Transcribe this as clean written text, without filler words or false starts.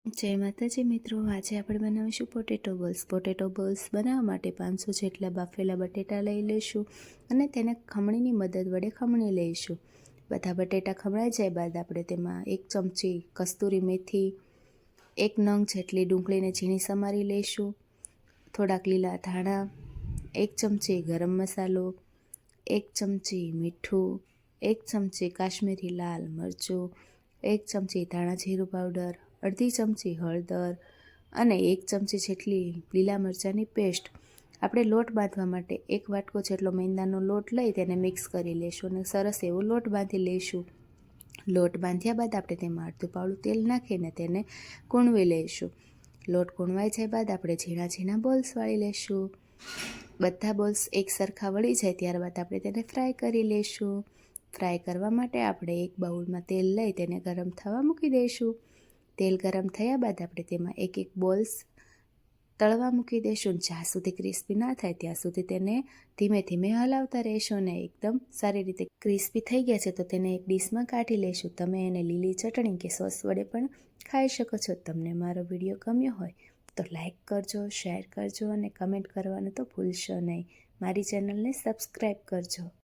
જય માતાજી મિત્રો, આજે આપણે બનાવીશું પોટેટો બોલ્સ. પોટેટો બોલ્સ બનાવવા માટે 500 જેટલા બાફેલા બટેટા લઈ લઈશું અને તેને ખમણીની મદદ વડે ખમણી લઈશું. બધા બટેટા ખમણાઈ જાય બાદ આપણે તેમાં 1 ચમચી કસ્તુરી મેથી, 1 નંગ જેટલી ડુંગળીને ઝીણી સમારી લઈશું, થોડાક લીલા ધાણા, 1 ચમચી ગરમ મસાલો, 1 ચમચી મીઠું, 1 ચમચી કાશ્મીરી લાલ મરચું, 1 ચમચી ધાણા જીરું પાવડર, અડધી ચમચી હળદર અને 1 ચમચી જેટલી લીલા મરચાંની પેસ્ટ. આપણે લોટ બાંધવા માટે 1 વાટકો જેટલો મેંદાનો લોટ લઈ તેને મિક્સ કરી લઈશું અને સરસ એવો લોટ બાંધી લઈશું. લોટ બાંધ્યા બાદ આપણે તેમાં અડધું પાવડું તેલ નાખીને તેને કૂણવી લઈશું. લોટ કૂણવાઈ જાય બાદ આપણે ઝીણા ઝીણા બોલ્સ વાળી લઈશું. બધા બોલ્સ એક સરખા વળી જાય ત્યારબાદ આપણે તેને ફ્રાય કરી લઈશું. ફ્રાય કરવા માટે આપણે એક બાઉલમાં તેલ લઈ તેને ગરમ થવા મૂકી દઈશું. તેલ ગરમ થયા બાદ આપણે તેમાં એક એક બોલ્સ તળવા મૂકી દઈશું. જ્યાં સુધી ક્રિસ્પી ના થાય ત્યાં સુધી તેને ધીમે ધીમે હલાવતા રહીશું અને એકદમ સારી રીતે ક્રિસ્પી થઈ ગયા છે તો તેને એક ડીશમાં કાઢી લઈશું. તમે એને લીલી ચટણી કે સોસ વડે પણ ખાઈ શકો છો. તમને મારો વિડીયો ગમ્યો હોય તો લાઈક કરજો, શેર કરજો અને કમેન્ટ કરવાનું તો ભૂલશો નહીં. મારી ચેનલને સબસ્ક્રાઈબ કરજો.